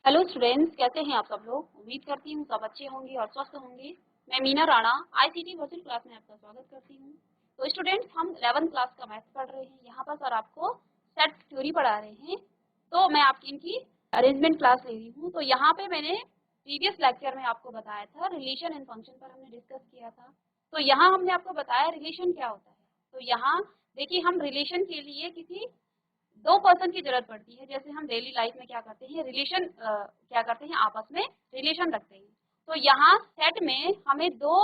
Hello students, कैसे हैं आप सब लोग। उम्मीद करती हूँ सब अच्छे होंगे और स्वस्थ होंगे। मैं Meena Rana ICT virtual class में आपका स्वागत करती हूँ। तो स्टूडेंट्स, हम 11th क्लास का मैथ्स पढ़ रहे हैं। यहाँ पर सर आपको सेट थ्योरी पढ़ा रहे हैं। तो मैं आपकी इनकी अरेंजमेंट क्लास ले रही हूँ। तो यहाँ पे मैंने प्रीवियस लेक्चर में आपको बताया था, रिलेशन एंड फंक्शन पर हमने डिस्कस किया था। तो यहाँ हमने आपको बताया रिलेशन क्या होता है। तो यहाँ देखिए, हम रिलेशन के लिए किसी दो पर्सन की जरूरत पड़ती है। जैसे हम डेली लाइफ में क्या करते हैं, रिलेशन क्या करते हैं, आपस में रिलेशन रखते हैं। तो यहाँ सेट में हमें दो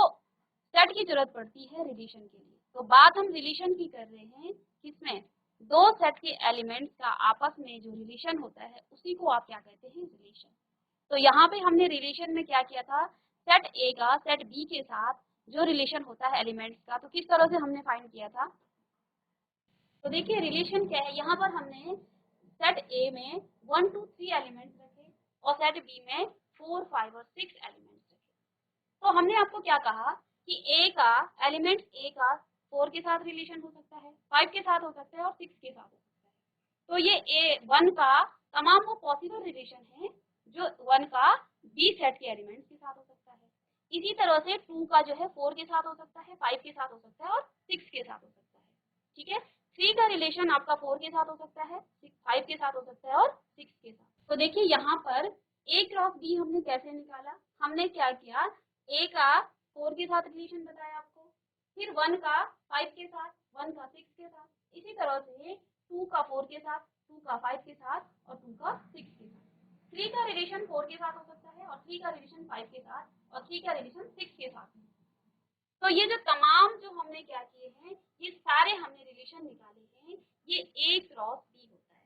सेट की जरूरत पड़ती है रिलेशन के लिए। तो बात हम रिलेशन की कर रहे हैं, किसमें, दो सेट के एलिमेंट्स का आपस में जो रिलेशन होता है उसी को आप क्या कहते हैं, रिलेशन। तो यहाँ पे हमने रिलेशन में क्या किया था, सेट ए का सेट बी के साथ जो रिलेशन होता है एलिमेंट्स का, तो किस तरह से हमने फाइंड किया था। तो देखिए रिलेशन क्या है, यहाँ पर हमने सेट ए में 1 2 3 एलिमेंट्स रखे और सेट बी में 4 5 और 6 एलिमेंट्स रखे। तो हमने आपको क्या कहा कि ए का एलिमेंट ए का 4 के साथ रिलेशन हो सकता है, 5 के साथ हो सकता है और 6 के साथ हो सकता है। तो ये ए 1 का तमाम वो पॉसिबल रिलेशन है जो 1 का बी सेट के एलिमेंट्स के साथ हो सकता है। इसी तरह से 2 का जो है 4 के साथ हो सकता है, 5 के साथ हो सकता है और 6 के साथ हो सकता है। ठीक है। 3 का रिलेशन आपका 4 के साथ हो सकता है, 5 के साथ हो सकता है और 6 के साथ। तो देखिए यहाँ पर ए क्रॉस बी हमने कैसे निकाला, हमने क्या किया, ए का 4 के साथ रिलेशन बताया आपको, फिर 1 का 5 के साथ, 1 का 6 के साथ, इसी तरह से 2 का 4 के साथ, 2 का 5 के साथ और 2 का 6 के साथ। 3 का रिलेशन 4 के साथ हो सकता है और 3 का रिलेशन 5 के साथ और 3 का रिलेशन 6 के साथ। तो ये जो तमाम जो हमने क्या किए हैं, ये सारे हमने रिलेशन निकाले हैं, ये ए क्रॉस बी होता है,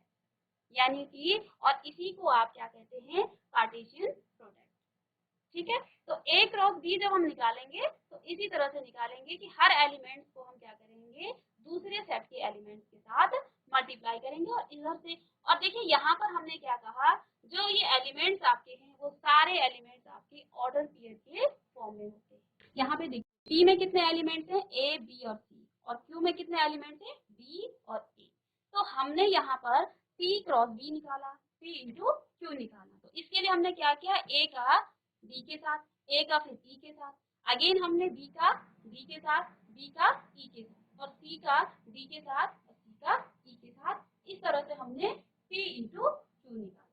यानी कि, और इसी को आप क्या कहते हैं, कार्टेशियन प्रोडक्ट। ठीक है। तो ए क्रॉस बी जब हम निकालेंगे तो इसी तरह से निकालेंगे कि हर एलिमेंट्स को हम क्या करेंगे, दूसरे सेट के एलिमेंट्स के साथ मल्टीप्लाई करेंगे और इधर से। और देखिए यहाँ पर हमने क्या कहा, जो ये एलिमेंट्स आपके हैं वो सारे एलिमेंट्स आपके ऑर्डर पेयर के फॉर्म में होते हैं। यहाँ पे देखिए टी में कितने एलिमेंट्स हैं, ए बी और सी, और क्यू में कितने एलिमेंट्स हैं, बी और ए। तो हमने यहाँ पर टी क्रॉस बी निकाला, टी इंटू क्यू निकाला। तो इसके लिए हमने क्या किया, ए का बी के साथ, ए का फिर सी के साथ, अगेन हमने बी का बी के साथ, बी का ई के साथ और सी का डी के साथ और सी का ई के साथ। इस तरह से हमने पी इंटू क्यू निकाला।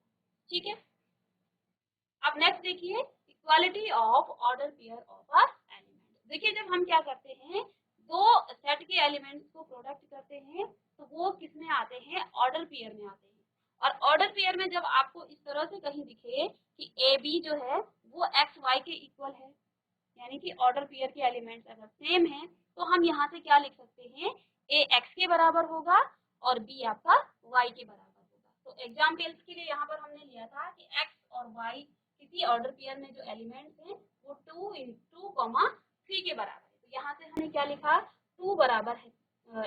ठीक है। अब नेक्स्ट देखिए, equality of order pair of a element. देखिए जब हम क्या करते हैं, दो सेट के एलिमेंट्स को प्रोडक्ट करते हैं तो वो किस में आते हैं, ऑर्डर पेयर में आते हैं। और ऑर्डर पेयर में जब आपको इस तरह से कहीं दिखे कि ए बी जो है वो एक्स वाई के इक्वल है, यानी कि ऑर्डर पेयर के एलिमेंट्स अगर सेम है, तो हम यहाँ से क्या लिख सकते हैं, ए एक्स के बराबर होगा और बी आपका वाई के बराबर होगा। तो एग्जाम्पल्स के लिए यहाँ पर हमने लिया था कि एक्स और वाई किसी ऑर्डर पेयर में जो एलिमेंट्स हैं वो 2 इंटू 3 के बराबर है। तो यहाँ से हमने क्या लिखा, 2 बराबर है,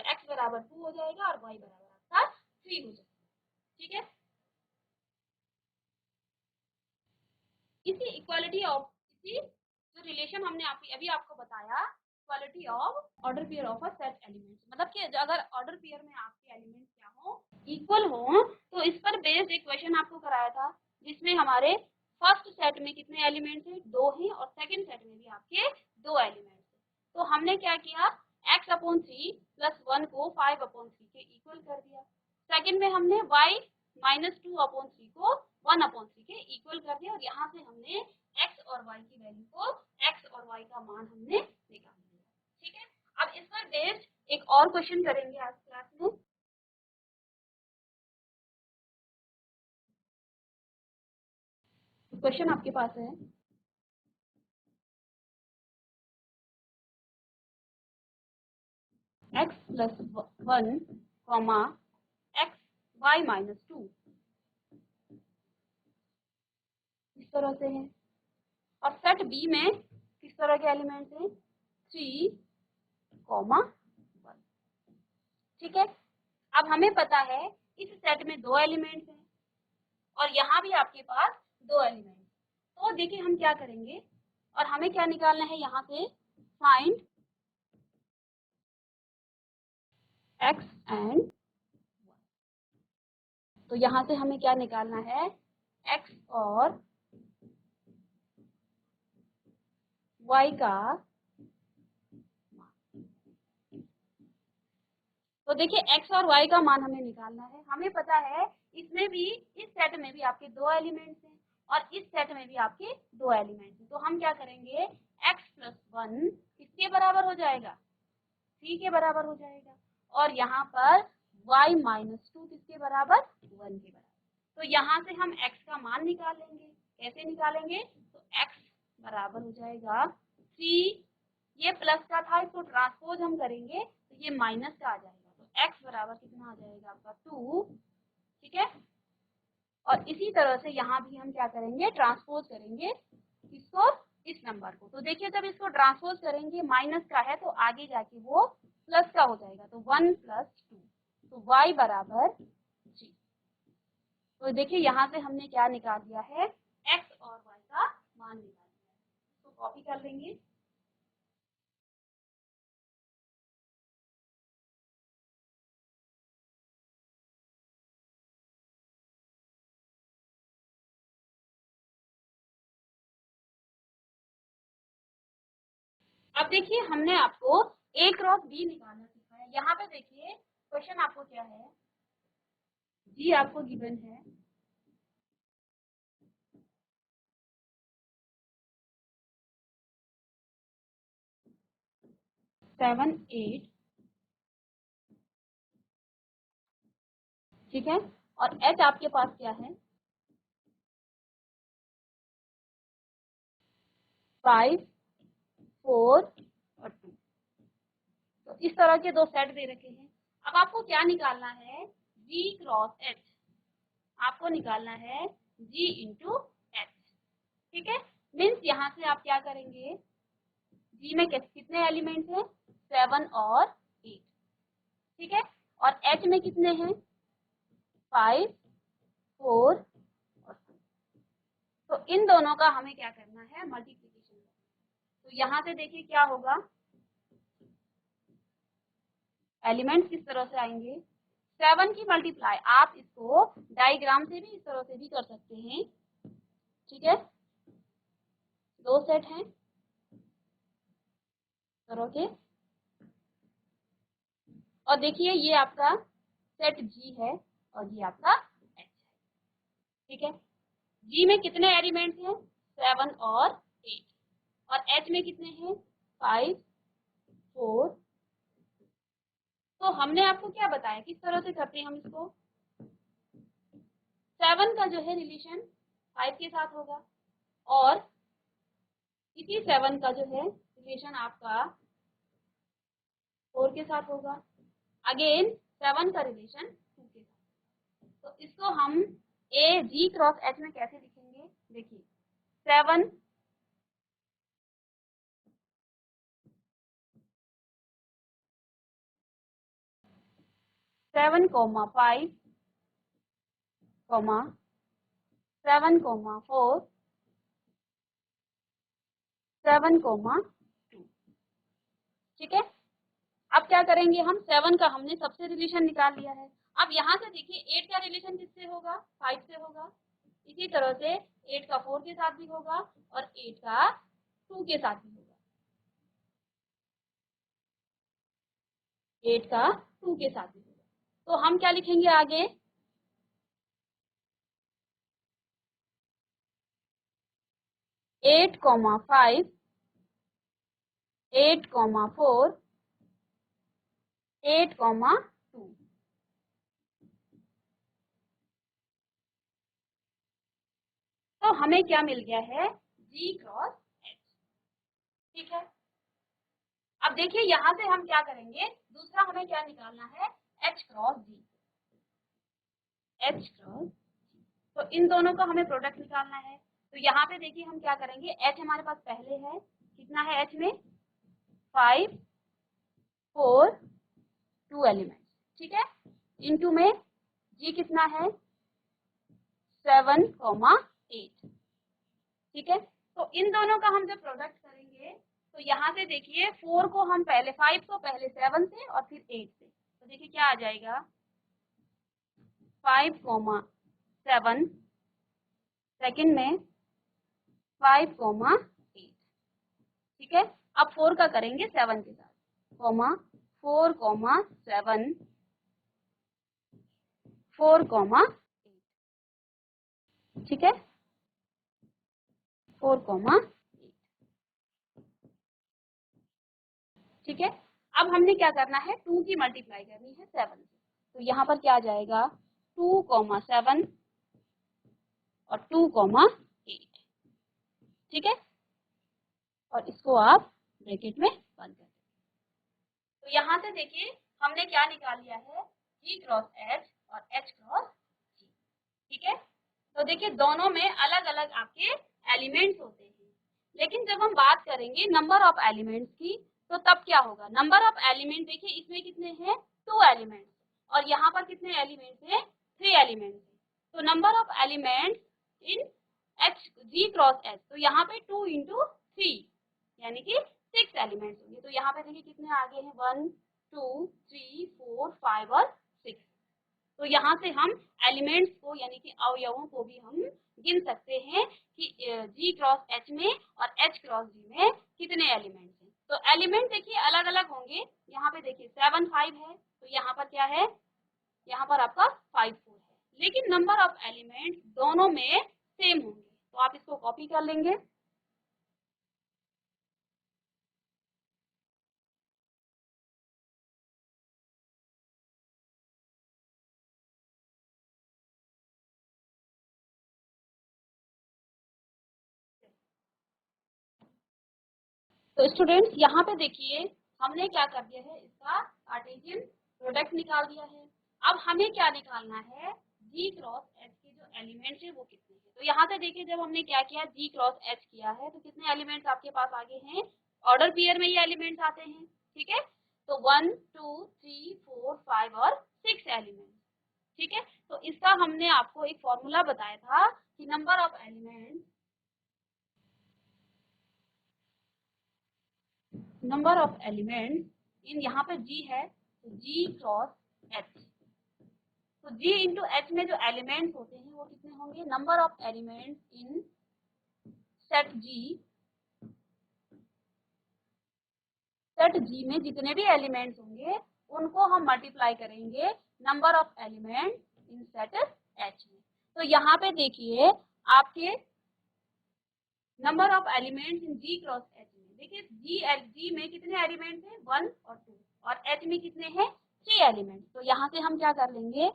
एक्स बराबर 2 हो जाएगा और वाई बराबर आपका 3 हो जाएगा। ठीक है। इसी इक्वालिटी ऑफ, इसी जो रिलेशन हमने अभी आपको बताया, equality of order pair of a set elements, मतलब कि अगर ऑर्डर पेयर में आपके एलिमेंट्स क्या हो, इक्वल हो, तो इस पर बेस्ड एक क्वेश्चन आपको कराया था जिसमें हमारे फर्स्ट सेट में कितने एलिमेंट्स हैं, 2 हैं, और सेकंड सेट में भी आपके 2 एलिमेंट्स हैं। तो हमने क्या किया, x अपॉन 3 प्लस 1 को 5 अपॉन 3 के इक्वल कर दिया। सेकंड में हमने y माइनस 2 अपॉन 3 को 1 अपॉन 3 के इक्वल कर दिया और यहाँ से हमने x और y की वैल्यू को, x और y का मान हमने निकाल दिया। ठीक है। अब इस पर बेस्ड एक और क्वेश्चन करेंगे आज क्लास में। क्वेश्चन आपके पास है, x plus 1 comma x y minus 2, इस तरह से है। और सेट बी में किस तरह के एलिमेंट्स हैं, 3 कॉमा 1। ठीक है। अब हमें पता है इस सेट में 2 एलिमेंट्स हैं और यहाँ भी आपके पास 2 एलिमेंट्स। तो देखिए हम क्या करेंगे, और हमें क्या निकालना है यहाँ से, फाइंड x एंड y। तो यहाँ से हमें क्या निकालना है, x और y का, तो देखिए x और y का मान हमें निकालना है। हमें पता है इसमें भी, इस सेट में भी आपके दो एलिमेंट्स हैं और इस सेट में भी आपके दो एलिमेंट्स हैं। तो हम क्या करेंगे, x प्लस 1 किसके बराबर हो जाएगा, 3 के बराबर हो जाएगा, और यहाँ पर y माइनस 2 किसके बराबर, 1 के बराबर। तो यहाँ से हम x का मान निकालेंगे। कैसे निकालेंगे, तो x बराबर हो जाएगा 3, ये प्लस का था, इसको ट्रांसपोज हम करेंगे तो ये माइनस का आ जाएगा। तो x बराबर कितना आ जाएगा आपका 2, ठीक है। और इसी तरह से यहाँ भी हम क्या करेंगे, ट्रांसपोज करेंगे इसको, इस नंबर को। तो देखिए जब इसको ट्रांसपोज करेंगे, माइनस का है तो आगे जाके वो प्लस का हो जाएगा, तो 1 प्लस 2, तो y बराबर 3। तो देखिए यहाँ से हमने क्या निकाल दिया है, x और y का मान निकाल दिया है। तो कॉपी कर लेंगे। अब देखिए हमने आपको a क्रॉस b निकालना सिखाया। यहाँ पे देखिए क्वेश्चन आपको क्या है, जी आपको गिवन है 7 8, ठीक है, और h आपके पास क्या है 5 4 और 2। तो इस तरह के दो सेट दे रखे हैं। अब आपको क्या निकालना है, g क्रॉस h, आपको निकालना है g इंटू h, ठीक है। मीन्स यहाँ से आप क्या करेंगे, g में कितने एलिमेंट्स हैं, 7 और 8, ठीक है, और h में कितने हैं, 5 4 और 2। तो इन दोनों का हमें क्या करना है, मल्टीप्लीकेशन। तो यहाँ से देखिए क्या होगा, एलिमेंट्स किस तरह से आएंगे, 7 की मल्टीप्लाई, आप इसको डायग्राम से भी इस तरह से भी कर सकते हैं, ठीक है। दो सेट हैं तरह के, और देखिए ये आपका सेट G है और ये आपका H है, ठीक है। G में कितने एलिमेंट्स हैं, 7 और 8, और H में कितने हैं, 5 4। तो हमने आपको क्या बताया, किस तरह से करते हैं हम इसको, 7 का जो है रिलेशन 5 के साथ होगा, और इसी 7 का जो है रिलेशन आपका 4 के साथ होगा, अगेन 7 का रिलेशन 2 के साथ। तो इसको हम ए जी क्रॉस एच में कैसे लिखेंगे, देखिए 7 7 कोमा 5 कोमा 7 कोमा 4 7 कोमा 2, ठीक है। अब क्या करेंगे हम, 7 का हमने सबसे रिलेशन निकाल लिया है। अब यहाँ से देखिए 8 का रिलेशन किससे होगा, 5 से होगा, इसी तरह से 8 का 4 के साथ भी होगा और 8 का 2 के साथ भी होगा, 8 का 2 के साथ भी होगा। तो हम क्या लिखेंगे आगे, 8 कोमा 5 8 कोमा 4 8 कोमा 2। तो हमें क्या मिल गया है, G क्रॉस H, ठीक है। अब देखिए यहाँ से हम क्या करेंगे, दूसरा हमें क्या निकालना है, H cross G, H cross. तो इन दोनों का हमें प्रोडक्ट निकालना है। तो यहाँ पे देखिए हम क्या करेंगे, H हमारे पास पहले है, कितना है H में, 5 4 2 एलिमेंट, ठीक है, इनटू में G कितना है, 7 कोमा 8, ठीक है। तो इन दोनों का हम जब प्रोडक्ट करेंगे, तो यहाँ से देखिए 4 को हम पहले, 5 को पहले 7 से और फिर 8 से, तो देखिए क्या आ जाएगा, 5 कोमा 7 सेकंड में 5,8, ठीक है। अब 4 का करेंगे 7 के साथ, 4,7, 4,8, ठीक है, 4,8, ठीक है। अब हमने क्या करना है, 2 की मल्टीप्लाई करनी है 7 से, तो यहाँ पर क्या आ जाएगा 2,7 और 2,8, ठीक है, और इसको आप ब्रैकेट में बंद कर दें। तो यहाँ से देखिए हमने क्या निकाल लिया है, G क्रॉस H और H क्रॉस G, ठीक है। तो देखिए दोनों में अलग अलग आपके एलिमेंट्स होते हैं, लेकिन जब हम बात करेंगे नंबर ऑफ एलिमेंट्स की, तो तब क्या होगा, नंबर ऑफ एलिमेंट देखिए इसमें कितने हैं 2 एलिमेंट्स, और यहाँ पर कितने एलिमेंट्स हैं 3 एलिमेंट्स। तो number of elements in H G cross H, तो यहाँ पे 2 इंटू 3 यानी कि 6 एलिमेंट्स होंगे। तो यहाँ पे देखिए कितने आगे हैं 1 2 3 4 5 और 6। तो यहाँ से हम एलिमेंट्स को यानी कि अवयवों को भी हम गिन सकते हैं कि G क्रॉस H में और H क्रॉस G में कितने एलिमेंट्स हैं। तो एलिमेंट देखिए अलग अलग होंगे, यहाँ पे देखिए 7 5 है, तो यहाँ पर क्या है, यहाँ पर आपका 5 4 है, लेकिन नंबर ऑफ एलिमेंट्स दोनों में सेम होंगे। तो आप इसको कॉपी कर लेंगे। तो स्टूडेंट्स यहाँ पे देखिए हमने क्या कर दिया है, इसका कार्टेशियन प्रोडक्ट निकाल दिया है। अब हमें क्या निकालना है, G क्रॉस H के जो एलिमेंट्स है वो कितने हैं। तो यहाँ से देखिए जब हमने क्या किया, G क्रॉस H किया है, तो कितने एलिमेंट्स आपके पास आगे हैं, ऑर्डर पेयर में ये एलिमेंट्स आते हैं, ठीक है। तो 1 2 3 4 5 और 6 एलिमेंट्स, ठीक है। तो इसका हमने आपको एक फॉर्मूला बताया था कि number of elements, number of elements इन, यहाँ पे G है तो G क्रॉस H, तो G इंटू H में जो एलिमेंट्स होते हैं वो कितने होंगे, number of elements in set G, set G में जितने भी एलिमेंट्स होंगे उनको हम मल्टीप्लाई करेंगे number of elements in set H में। तो यहाँ पे देखिए आपके number of elements in G cross H में, देखिए G में कितने एलिमेंट्स हैं 1 और 2, और H में कितने हैं 3 एलिमेंट्स। तो यहाँ से हम क्या कर लेंगे,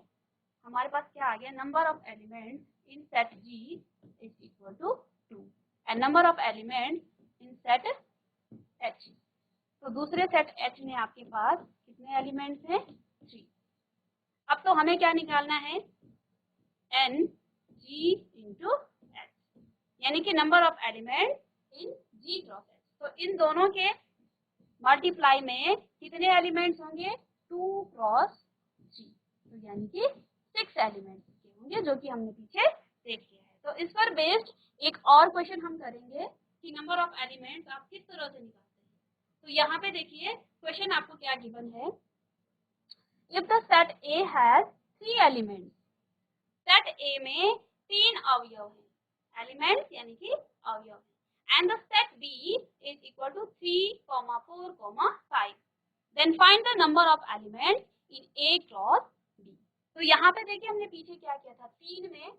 हमारे पास क्या आ गया, number of elements in set G is equal to 2 and number of elements in set H, तो दूसरे सेट H में आपके पास कितने एलिमेंट्स हैं 3। अब तो हमें क्या निकालना है, N G इंटू H, यानी कि number of elements in G cross H। तो इन दोनों के मल्टीप्लाई में कितने एलिमेंट्स होंगे 2 क्रॉस G, तो यानी कि 6 एलिमेंट्स होंगे, जो कि हमने पीछे देख लिया है। तो इस पर बेस्ड एक और क्वेश्चन हम करेंगे कि नंबर ऑफ एलिमेंट्स आप किस तरह से निकालते हैं। तो यहाँ पे देखिए क्वेश्चन आपको क्या गिवन है, if the set A has 3 elements, set A में 3 अवयव हैं, एलिमेंट्स यानी कि अवयव हैं, and the set B is equal to 3, 4, 5, then find the number of elements in A cross B। तो यहाँ पे देखिए हमने पीछे क्या किया था, 3 में,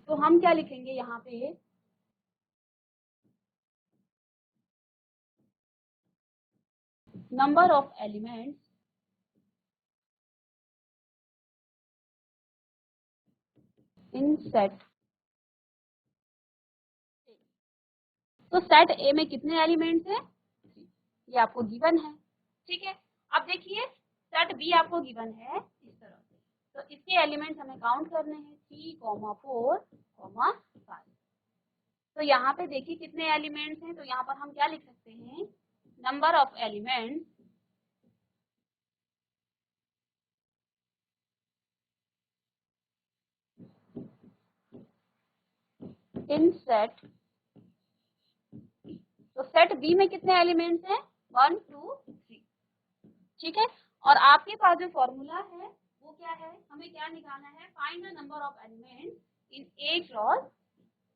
तो हम क्या लिखेंगे यहाँ पे, number of elements in set, तो सेट ए में कितने एलिमेंट्स हैं, ये आपको गिवन है, ठीक है। अब देखिए सेट बी आपको गिवन है इस तरह से, तो इसके एलिमेंट्स हमें काउंट करने हैं 3, 4, 5। तो यहाँ पे देखिए कितने एलिमेंट्स हैं, तो यहाँ पर हम क्या लिख सकते हैं, number of elements in set, तो सेट बी में कितने एलिमेंट्स हैं 1 2 3, ठीक है। और आपके पास जो फॉर्मूला है वो वो क्या है, हमें क्या निकालना है, find the number of elements in A cross.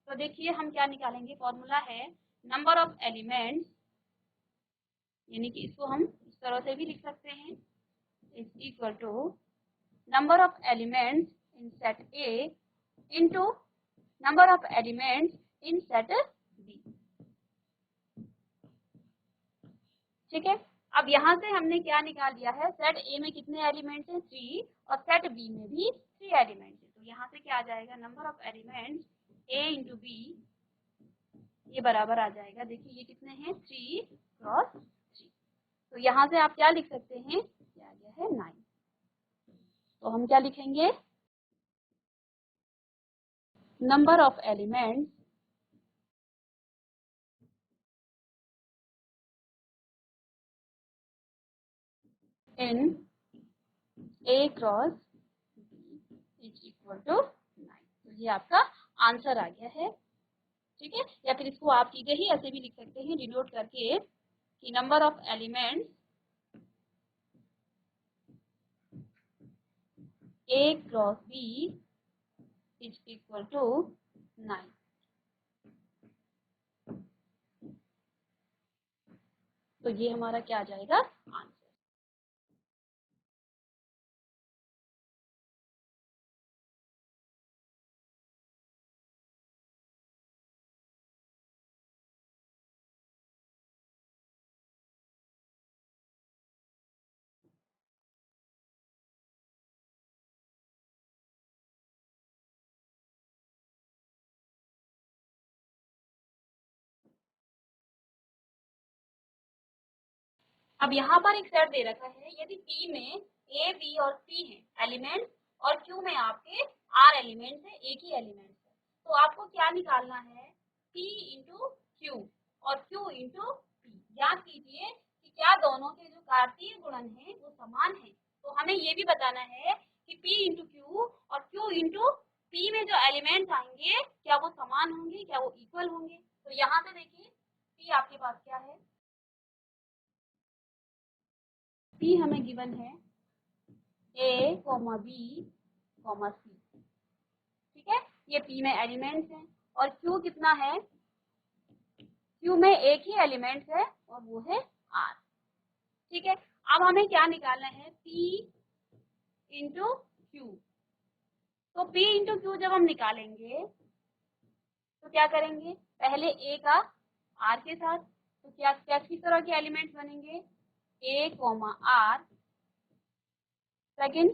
तो देखिए हम क्या निकालेंगे, फॉर्मूला है नंबर ऑफ एलिमेंट्स, यानी कि इसको हम इस तरह से भी लिख सकते हैं, is equal to number of elements in set A into number of elements in set B. ठीक है, अब यहाँ से हमने क्या निकाल दिया है, सेट ए में कितने एलिमेंट्स हैं, 3, और सेट बी में भी 3 एलिमेंट्स हैं। तो यहाँ से क्या आ जाएगा, number of elements A into B, ये बराबर आ जाएगा, देखिए ये कितने हैं, 3 क्रॉस 3। तो यहाँ से आप क्या लिख सकते हैं, ये आ गया है 9। तो हम क्या लिखेंगे, number of elements in A cross B is equal to 9। तो ये आपका आंसर आ गया है। ठीक है, या फिर इसको आप सीधे ही ऐसे भी लिख सकते हैं डिनोट करके कि number of elements A cross B is equal to 9। तो ये हमारा क्या आ जाएगा, आंसर। अब यहाँ पर एक सेट दे रखा है, यदि P में A, B और C है एलिमेंट्स, और Q में आपके R एलिमेंट्स है, एक ही एलिमेंट्स है, तो आपको क्या निकालना है, P इंटू Q और Q इंटू P। याद कीजिए कि क्या दोनों के जो कार्तीय गुणन है वो समान है। तो हमें ये भी बताना है कि P इंटू Q और Q इंटू P में जो एलिमेंट्स आएंगे क्या वो समान होंगे, क्या वो इक्वल होंगे। तो यहाँ से देखिए P आपके पास क्या है, P हमें गिवन है A, B, C। ठीक है, ये P में एलिमेंट्स हैं, और Q कितना है, Q में एक ही एलिमेंट्स है और वो है R। ठीक है, अब हमें क्या निकालना है, P इंटू Q। तो P इंटू Q जब हम निकालेंगे तो क्या करेंगे, पहले A का R के साथ, तो क्या क्या किस तरह के एलिमेंट्स बनेंगे, A, R, second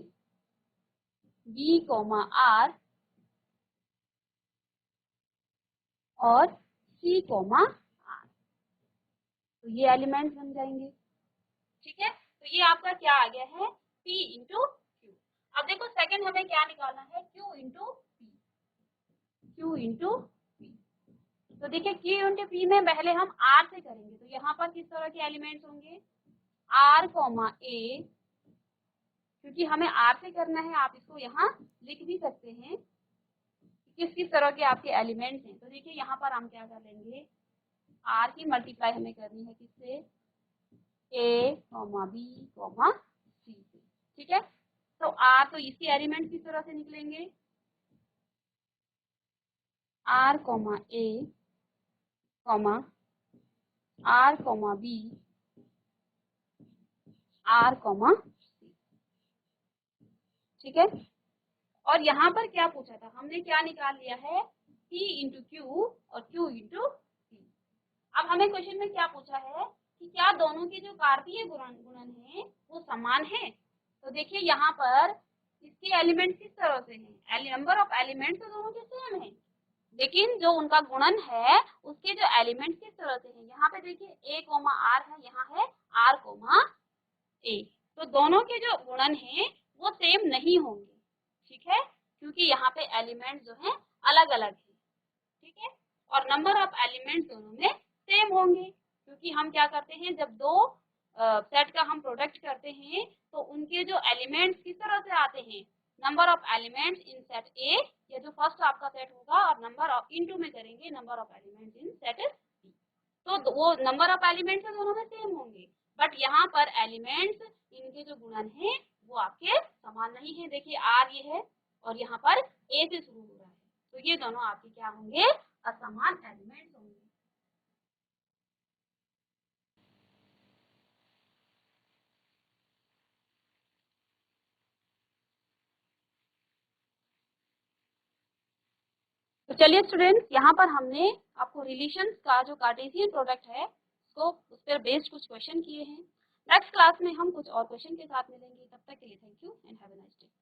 B, R और C, R। तो ये एलिमेंट्स बन जाएंगे। ठीक है, तो ये आपका क्या आ गया है, P इंटू Q। अब देखो सेकंड हमें क्या निकालना है, Q into P, Q into P। तो देखिए Q इंटू P में पहले हम R से करेंगे, तो यहाँ पर किस तरह के एलिमेंट्स होंगे, R, A, क्योंकि हमें R से करना है, आप इसको यहाँ लिख भी सकते हैं किस किस तरह के आपके एलिमेंट्स हैं। तो देखिए यहाँ पर हम क्या कर लेंगे, R की मल्टीप्लाई हमें करनी है किससे, A, B, C से। ठीक है, तो R, तो इसके एलिमेंट किस तरह से निकलेंगे, R, A, R, B, R, C। ठीक है, और यहाँ पर क्या पूछा था, हमने क्या निकाल लिया है, P इंटू Q और Q इंटू P। अब हमें क्वेश्चन में क्या पूछा है कि क्या दोनों के जो कार्तीय गुणन है वो समान है। तो देखिए यहाँ पर इसके एलिमेंट किस तरह से हैं, नंबर ऑफ एलिमेंट तो दोनों के सेम है, लेकिन जो उनका गुणन है उसके जो एलिमेंट किस तरह से हैं, यहाँ पे देखिए A, R है, यहाँ है R, A। तो दोनों के जो गुणन हैं वो सेम नहीं होंगे। ठीक है, क्योंकि यहाँ पे एलिमेंट जो हैं अलग अलग हैं। ठीक है, और नंबर ऑफ एलिमेंट्स दोनों में सेम होंगे, क्योंकि हम क्या करते हैं, जब दो सेट का हम प्रोडक्ट करते हैं तो उनके जो एलिमेंट्स किस तरह से आते हैं, number of elements in set ए, ये जो फर्स्ट आपका सेट होगा, और नंबर ऑफ इनटू में करेंगे number of elements in set B. तो वो नंबर ऑफ एलिमेंट्स दोनों में सेम होंगे, बट यहाँ पर एलिमेंट्स इनके जो गुणन है वो आपके समान नहीं है। देखिए आर ये है और यहाँ पर ए से शुरू हो रहा है, तो ये दोनों आपके क्या होंगे, असमान एलिमेंट्स होंगे। तो चलिए स्टूडेंट्स, यहाँ पर हमने आपको रिलेशंस का जो कार्टेशियन प्रोडक्ट है उसको उस पर बेस्ड कुछ क्वेश्चन किए हैं। नेक्स्ट क्लास में हम कुछ और क्वेश्चन के साथ मिलेंगे। तब तक के लिए thank you and have a nice day.